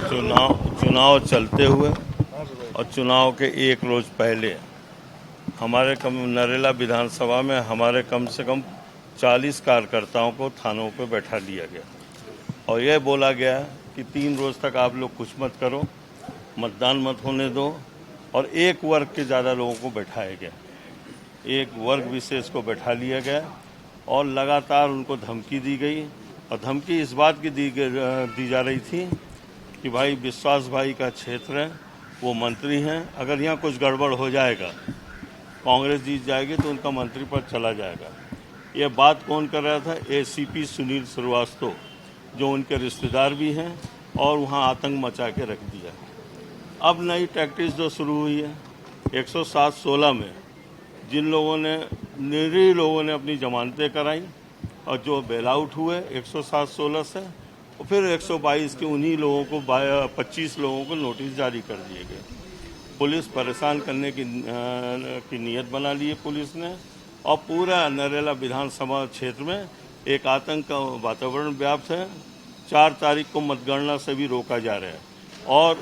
चुनाव चलते हुए और चुनाव के एक रोज पहले हमारे नरेला विधानसभा में हमारे कम से कम 40 कार्यकर्ताओं को थानों पर बैठा दिया गया और यह बोला गया कि 3 रोज तक आप लोग कुछ मत करो, मतदान मत होने दो। और एक वर्ग के ज़्यादा लोगों को बैठाया गया, एक वर्ग विशेष को बैठा लिया गया और लगातार उनको धमकी दी गई। और धमकी इस बात की दी जा रही थी कि भाई विश्वास भाई का क्षेत्र है, वो मंत्री हैं, अगर यहाँ कुछ गड़बड़ हो जाएगा, कांग्रेस जीत जाएगी तो उनका मंत्री पद चला जाएगा। ये बात कौन कर रहा था? एसीपी सुनील श्रीवास्तव, जो उनके रिश्तेदार भी हैं, और वहाँ आतंक मचा के रख दिया। अब नई टैक्टिस जो शुरू हुई है 107-16 में, जिन लोगों ने निरीह लोगों ने अपनी जमानतें कराई और जो बेल आउट हुए 107-16 से, और फिर 122 के उन्हीं लोगों को 25 लोगों को नोटिस जारी कर दिए गए। पुलिस परेशान करने की नीयत बना ली है पुलिस ने, और पूरा नरेला विधानसभा क्षेत्र में एक आतंक का वातावरण व्याप्त है। 4 तारीख को मतगणना से भी रोका जा रहा है और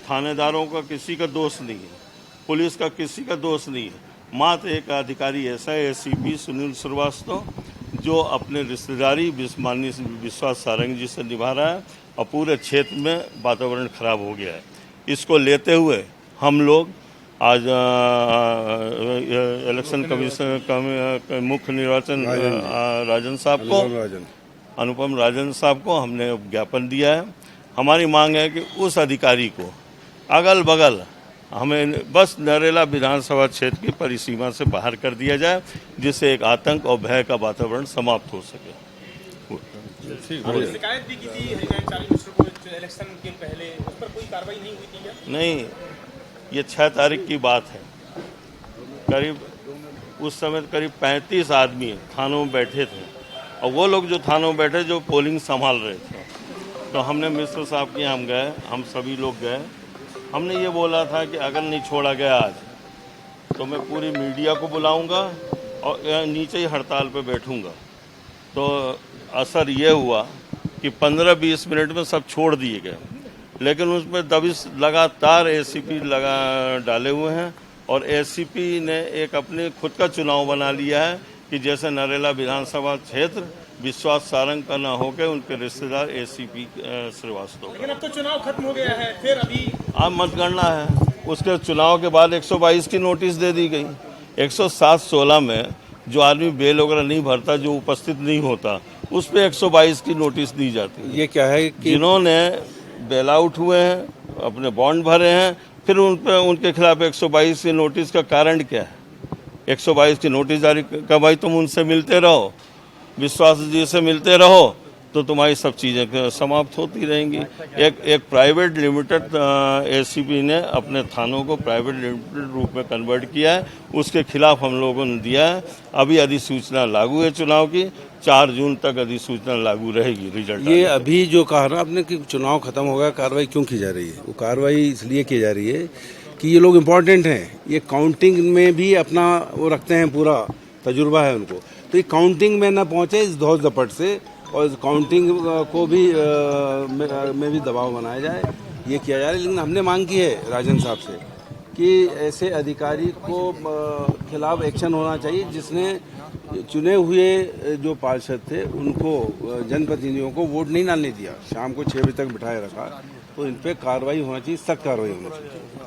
थानेदारों का किसी का दोष नहीं है, पुलिस का किसी का दोष नहीं है। मात्र एक अधिकारी ऐसा है, एसीपी सुनील श्रीवास्तव, जो अपने रिश्तेदारी माननीय विश्वास सारंग जी से निभा रहा है और पूरे क्षेत्र में वातावरण खराब हो गया है। इसको लेते हुए हम लोग आज इलेक्शन कमीशन का मुख्य निर्वाचन राजन साहब को, अनुपम राजन साहब को हमने ज्ञापन दिया है। हमारी मांग है कि उस अधिकारी को अगल बगल हमें बस नरेला विधानसभा क्षेत्र की परिसीमा से बाहर कर दिया जाए, जिससे एक आतंक और भय का वातावरण समाप्त हो सके। शिकायत भी की थी इलेक्शन के पहले, उस पर कोई कार्रवाई नहीं हुई थी क्या? नहीं, ये 6 तारीख की बात है। करीब उस समय करीब 35 आदमी थानों में बैठे थे और वो लोग जो थानों में बैठे जो पोलिंग संभाल रहे थे, तो हमने मिश्र साहब के यहाँ हम गए, हम सभी लोग गए। हमने ये बोला था कि अगर नहीं छोड़ा गया आज तो मैं पूरी मीडिया को बुलाऊंगा और नीचे ही हड़ताल पे बैठूंगा। तो असर ये हुआ कि 15-20 मिनट में सब छोड़ दिए गए, लेकिन उसमें दबिश लगातार एसीपी डाले हुए हैं और एसीपी ने एक अपने खुद का चुनाव बना लिया है कि जैसे नरेला विधानसभा क्षेत्र विश्वास सारंग का न होकर उनके रिश्तेदार एसीपी श्रीवास्तव। लेकिन अब तो चुनाव खत्म हो गया है, फिर अभी अब मतगणना है, उसके चुनाव के बाद 122 की नोटिस दे दी गई। 107-16 में जो आदमी बेल वगैरह नहीं भरता, जो उपस्थित नहीं होता, उस पर 122 की नोटिस दी जाती है। ये क्या है कि जिन्होंने बेल आउट हुए हैं, अपने बॉन्ड भरे हैं, फिर उनके खिलाफ 122 की नोटिस का कारण क्या है? 122 की नोटिस जारी का भाई तुम उनसे मिलते रहो, विश्वास जी से मिलते रहो, तो तुम्हारी सब चीज़ें समाप्त होती रहेंगी। एक प्राइवेट लिमिटेड एसीपी ने अपने थानों को प्राइवेट लिमिटेड रूप में कन्वर्ट किया है, उसके खिलाफ हम लोगों ने दिया है। अभी अधिसूचना लागू है चुनाव की, 4 जून तक अधिसूचना लागू रहेगी। रिजल्ट ये अभी जो कहा ना आपने कि चुनाव खत्म हो गया, कार्रवाई क्यों की जा रही है? वो कार्रवाई इसलिए की जा रही है कि ये लोग इम्पोर्टेंट हैं, ये काउंटिंग में भी अपना वो रखते हैं, पूरा तजुर्बा है उनको, तो ये काउंटिंग में ना पहुंचे इस धौस झपट से, और इस काउंटिंग को भी में भी दबाव बनाया जाए, ये किया जा रहा है। लेकिन हमने मांग की है राजन साहब से कि ऐसे अधिकारी को खिलाफ एक्शन होना चाहिए जिसने चुने हुए जो पार्षद थे उनको, जनप्रतिनिधियों को वोट नहीं डालने दिया, शाम को 6 बजे तक बिठाए रखा, तो इन पर कार्रवाई होना चाहिए, सख्त कार्रवाई होनी चाहिए।